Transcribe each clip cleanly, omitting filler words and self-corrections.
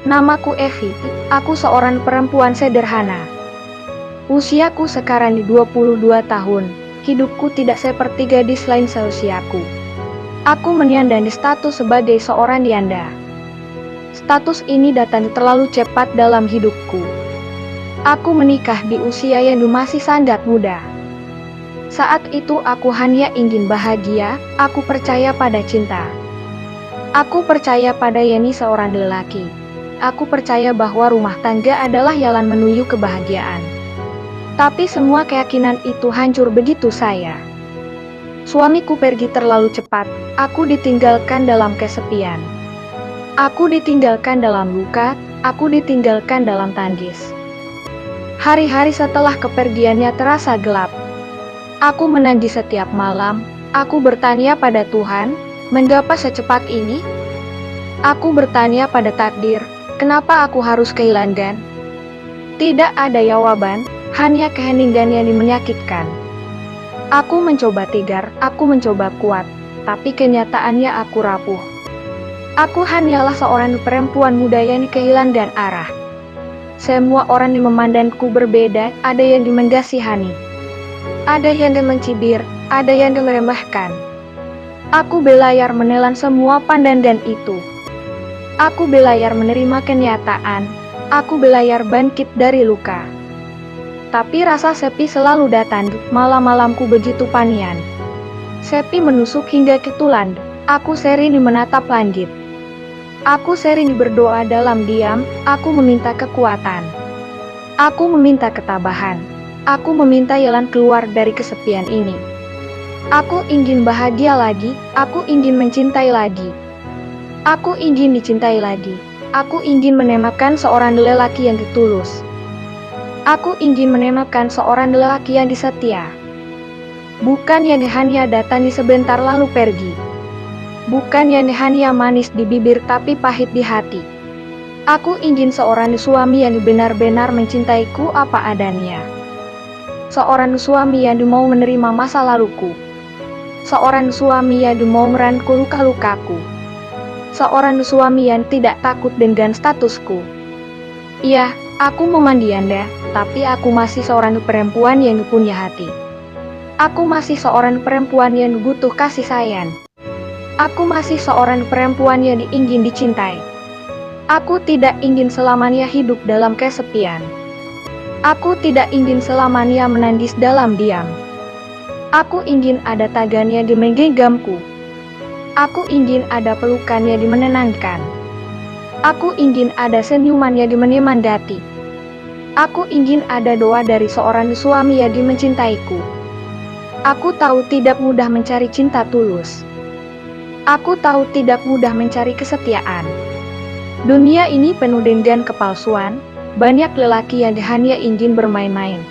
Namaku Evi, aku seorang perempuan sederhana. Usiaku sekarang di 22 tahun, hidupku tidak seperti gadis lain seusiaku. Aku menyandang status sebagai seorang janda. Status ini datang terlalu cepat dalam hidupku. Aku menikah di usia yang masih sangat muda. Saat itu aku hanya ingin bahagia, aku percaya pada cinta. Aku percaya pada Yani seorang lelaki. Aku percaya bahwa rumah tangga adalah jalan menuju kebahagiaan. Tapi semua keyakinan itu hancur begitu saya. Suamiku pergi terlalu cepat, aku ditinggalkan dalam kesepian. Aku ditinggalkan dalam luka, aku ditinggalkan dalam tangis. Hari-hari setelah kepergiannya terasa gelap. Aku menangis setiap malam, aku bertanya pada Tuhan, mengapa secepat ini? Aku bertanya pada takdir, kenapa aku harus kehilangan? Tidak ada jawaban, hanya keheningan yang menyakitkan. Aku mencoba tegar, aku mencoba kuat, tapi kenyataannya aku rapuh. Aku hanyalah seorang perempuan muda yang kehilangan arah. Semua orang yang memandangku berbeda, ada yang mengasihani, ada yang mencibir, ada yang meremehkan. Aku belajar menelan semua pandangan itu. Aku belajar menerima kenyataan, aku belajar bangkit dari luka. Tapi rasa sepi selalu datang, malam-malamku begitu panian. Sepi menusuk hingga ke tulang, aku sering menatap langit. Aku sering berdoa dalam diam, aku meminta kekuatan. Aku meminta ketabahan. Aku meminta jalan keluar dari kesepian ini. Aku ingin bahagia lagi, aku ingin mencintai lagi. Aku ingin dicintai lagi. Aku ingin menemakan seorang lelaki yang tulus. Aku ingin menemakan seorang lelaki yang setia. Bukan yang hanya datang sebentar lalu pergi. Bukan yang hanya manis di bibir tapi pahit di hati. Aku ingin seorang suami yang benar-benar mencintaiku apa adanya. Seorang suami yang mau menerima masa laluku. Seorang suami yang mau merangkul luka-lukaku. Seorang suami yang tidak takut dengan statusku. Iya, aku memandi Anda, tapi aku masih seorang perempuan yang punya hati. Aku masih seorang perempuan yang butuh kasih sayang. Aku masih seorang perempuan yang ingin dicintai. Aku tidak ingin selamanya hidup dalam kesepian. Aku tidak ingin selamanya menangis dalam diam. Aku ingin ada tangan yang menggenggamku. Aku ingin ada pelukan yang menenangkan. Aku ingin ada senyuman yang menyemangati. Aku ingin ada doa dari seorang suami yang mencintaiku. Aku tahu tidak mudah mencari cinta tulus. Aku tahu tidak mudah mencari kesetiaan. Dunia ini penuh dengan kepalsuan, banyak lelaki yang hanya ingin bermain-main.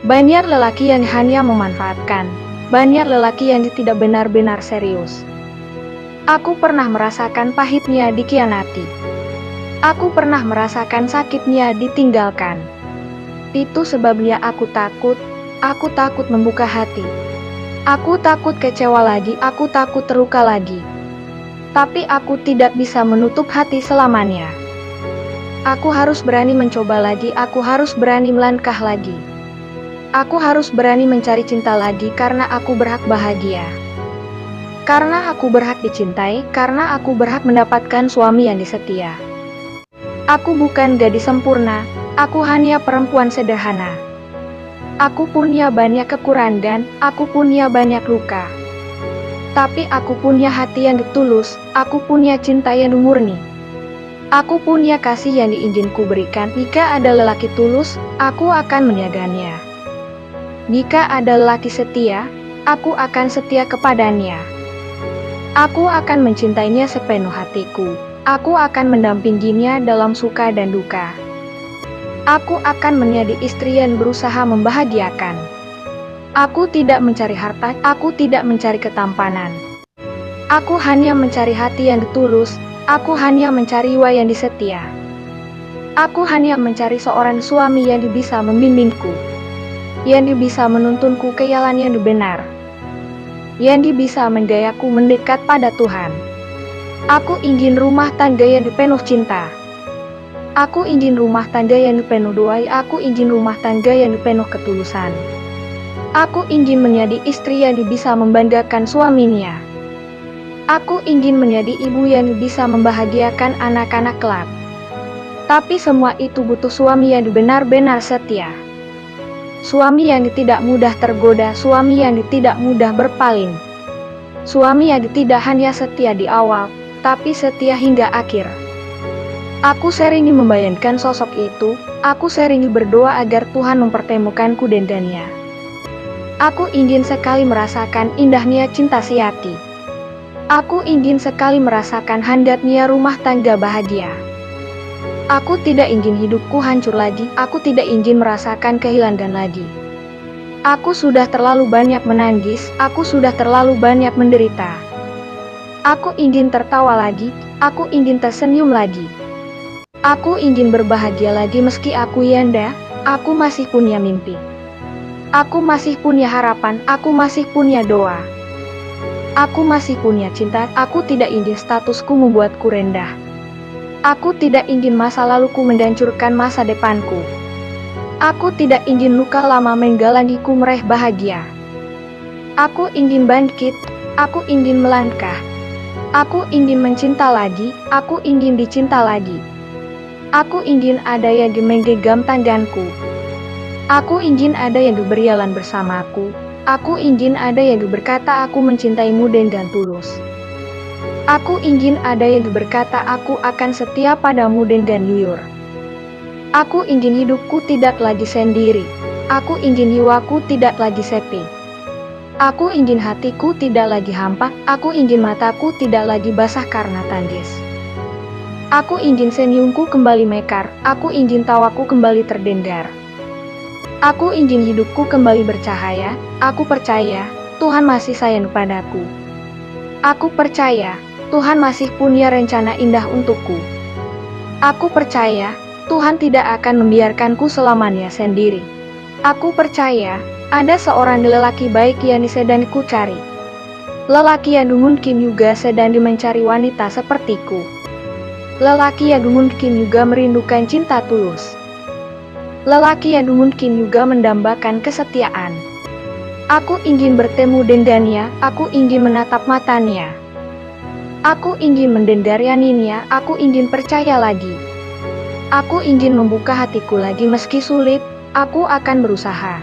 Banyak lelaki yang hanya memanfaatkan, banyak lelaki yang tidak benar-benar serius. Aku pernah merasakan pahitnya dikhianati. Aku pernah merasakan sakitnya ditinggalkan. Itu sebabnya aku takut membuka hati. Aku takut kecewa lagi, aku takut terluka lagi. Tapi aku tidak bisa menutup hati selamanya. Aku harus berani mencoba lagi, aku harus berani melangkah lagi. Aku harus berani mencari cinta lagi karena aku berhak bahagia. Karena aku berhak dicintai, karena aku berhak mendapatkan suami yang setia. Aku bukan gadis sempurna, aku hanya perempuan sederhana. Aku punya banyak kekurangan, aku punya banyak luka. Tapi aku punya hati yang tulus, aku punya cinta yang murni. Aku punya kasih yang ingin ku berikan. Jika ada lelaki tulus, aku akan menjaganya. Jika ada lelaki setia, aku akan setia kepadanya. Aku akan mencintainya sepenuh hatiku. Aku akan mendampinginya dalam suka dan duka. Aku akan menjadi istri yang berusaha membahagiakan. Aku tidak mencari harta, aku tidak mencari ketampanan. Aku hanya mencari hati yang tulus, aku hanya mencari jiwa yang setia. Aku hanya mencari seorang suami yang bisa membimbingku, yang bisa menuntunku ke jalan yang benar, yang bisa menggayaku mendekat pada Tuhan. Aku ingin rumah tangga yang penuh cinta. Aku ingin rumah tangga yang penuh doa, aku ingin rumah tangga yang penuh ketulusan. Aku ingin menjadi istri yang bisa membanggakan suaminya. Aku ingin menjadi ibu yang bisa membahagiakan anak-anak kelak. Tapi semua itu butuh suami yang benar-benar setia. Suami yang tidak mudah tergoda, suami yang tidak mudah berpaling. Suami yang tidak hanya setia di awal, tapi setia hingga akhir. Aku sering membayangkan sosok itu, aku sering berdoa agar Tuhan mempertemukanku dengannya. Aku ingin sekali merasakan indahnya cinta sejati. Aku ingin sekali merasakan hangatnya rumah tangga bahagia. Aku tidak ingin hidupku hancur lagi, aku tidak ingin merasakan kehilangan lagi. Aku sudah terlalu banyak menangis, aku sudah terlalu banyak menderita. Aku ingin tertawa lagi, aku ingin tersenyum lagi. Aku ingin berbahagia lagi meski aku yanda, aku masih punya mimpi. Aku masih punya harapan, aku masih punya doa. Aku masih punya cinta, aku tidak ingin statusku membuatku rendah. Aku tidak ingin masa laluku menghancurkan masa depanku. Aku tidak ingin luka lama menghalangiku meraih bahagia. Aku ingin bangkit, aku ingin melangkah. Aku ingin mencinta lagi, aku ingin dicinta lagi. Aku ingin ada yang menggenggam tanganku. Aku ingin ada yang berjalan bersamaku. Aku ingin ada yang berkata aku mencintaimu dengan tulus. Aku ingin ada yang berkata aku akan setia padamu dengan jujur. Aku ingin hidupku tidak lagi sendiri. Aku ingin jiwaku tidak lagi sepi. Aku ingin hatiku tidak lagi hampa. Aku ingin mataku tidak lagi basah karena tangis. Aku ingin senyumku kembali mekar, aku ingin tawaku kembali terdengar. Aku ingin hidupku kembali bercahaya, aku percaya, Tuhan masih sayang padaku. Aku percaya, Tuhan masih punya rencana indah untukku. Aku percaya, Tuhan tidak akan membiarkanku selamanya sendiri. Aku percaya, ada seorang lelaki baik yang sedang ku cari. Lelaki yang mungkin juga sedang mencari wanita sepertiku. Lelaki yang mungkin juga merindukan cinta tulus. Lelaki yang mungkin juga mendambakan kesetiaan. Aku ingin bertemu dengannya, aku ingin menatap matanya. Aku ingin mendengar nyanyinya, aku ingin percaya lagi. Aku ingin membuka hatiku lagi meski sulit, aku akan berusaha.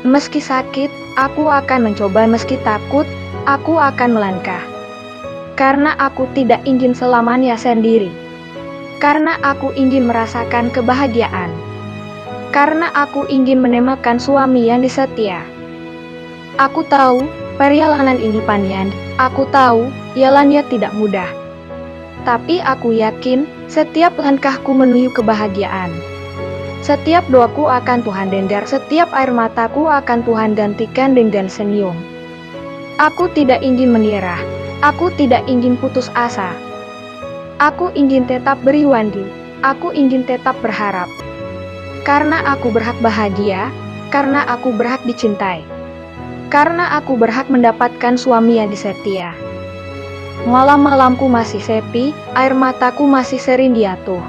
Meski sakit, aku akan mencoba, meski takut, aku akan melangkah. Karena aku tidak ingin selamanya sendiri. Karena aku ingin merasakan kebahagiaan. Karena aku ingin menemukan suami yang setia. Aku tahu, perjalanan ini panjang. Aku tahu, jalannya tidak mudah. Tapi aku yakin, setiap langkahku menuju kebahagiaan. Setiap doaku akan Tuhan dengar, setiap air mataku akan Tuhan gantikan dengan senyum. Aku tidak ingin menyerah. Aku tidak ingin putus asa. Aku ingin tetap beriwandi. Aku ingin tetap berharap. Karena aku berhak bahagia, karena aku berhak dicintai. Karena aku berhak mendapatkan suami yang setia. Malam-malamku masih sepi, air mataku masih sering jatuh.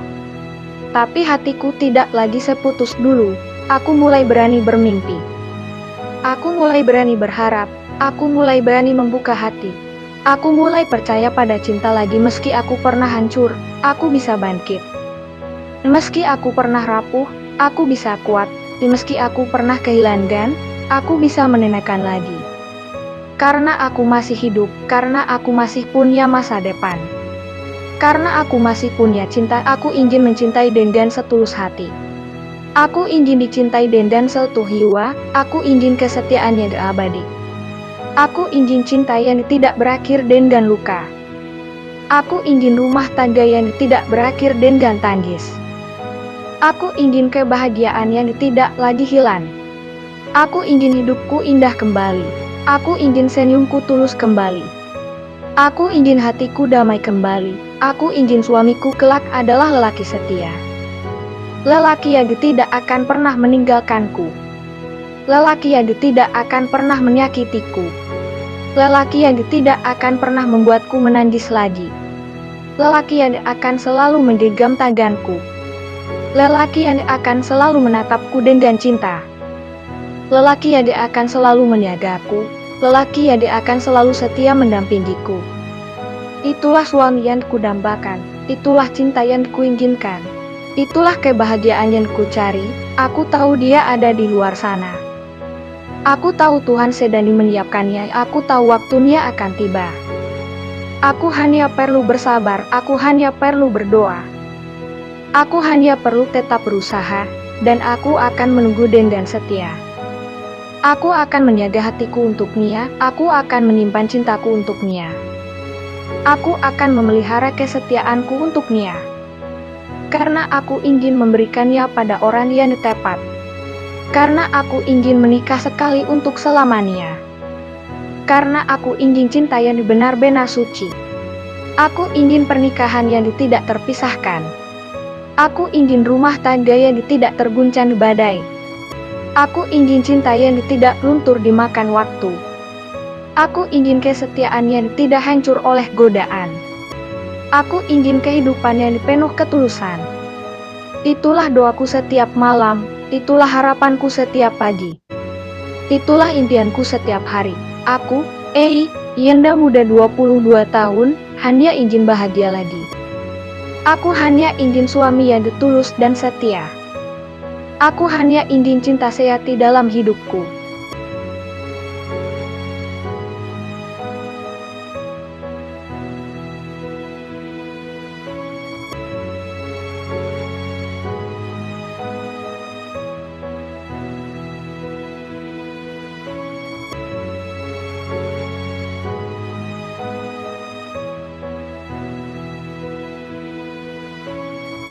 Tapi hatiku tidak lagi seputus dulu, aku mulai berani bermimpi. Aku mulai berani berharap, aku mulai berani membuka hati. Aku mulai percaya pada cinta lagi meski aku pernah hancur, aku bisa bangkit. Meski aku pernah rapuh, aku bisa kuat. Meski aku pernah kehilangan, aku bisa menenangkan lagi. Karena aku masih hidup, karena aku masih punya masa depan. Karena aku masih punya cinta, aku ingin mencintai dengan setulus hati. Aku ingin dicintai dengan seutuh jiwa, aku ingin kesetiaan yang abadi. Aku ingin cinta yang tidak berakhir dengan luka. Aku ingin rumah tangga yang tidak berakhir dengan tangis. Aku ingin kebahagiaan yang tidak lagi hilang. Aku ingin hidupku indah kembali. Aku ingin senyumku tulus kembali. Aku ingin hatiku damai kembali. Aku ingin suamiku kelak adalah lelaki setia. Lelaki yang tidak akan pernah meninggalkanku. Lelaki yang tidak akan pernah menyakitiku. Lelaki yang tidak akan pernah membuatku menangis lagi. Lelaki yang akan selalu menggenggam tanganku. Lelaki yang akan selalu menatapku dengan cinta. Lelaki yang akan selalu menjagaku. Lelaki yang akan selalu setia mendampingiku. Itulah suami yang kudambakan. Itulah cinta yang kuinginkan. Itulah kebahagiaan yang kucari. Aku tahu dia ada di luar sana. Aku tahu Tuhan sedang menyiapkannya. Aku tahu waktunya akan tiba. Aku hanya perlu bersabar. Aku hanya perlu berdoa. Aku hanya perlu tetap berusaha, dan aku akan menunggu dengan setia. Aku akan menjaga hatiku untuk Nia, aku akan menyimpan cintaku untuk Nia. Aku akan memelihara kesetiaanku untuk Nia. Karena aku ingin memberikannya pada orang yang tepat. Karena aku ingin menikah sekali untuk selamanya. Karena aku ingin cinta yang benar-benar suci. Aku ingin pernikahan yang tidak terpisahkan. Aku ingin rumah tangga yang tidak terguncang badai. Aku ingin cinta yang tidak luntur dimakan waktu. Aku ingin kesetiaan yang tidak hancur oleh godaan. Aku ingin kehidupan yang penuh ketulusan. Itulah doaku setiap malam, itulah harapanku setiap pagi. Itulah impianku setiap hari. Aku, Yenda muda 22 tahun, hanya ingin bahagia lagi. Aku hanya ingin suami yang tulus dan setia. Aku hanya ingin cinta sejati dalam hidupku.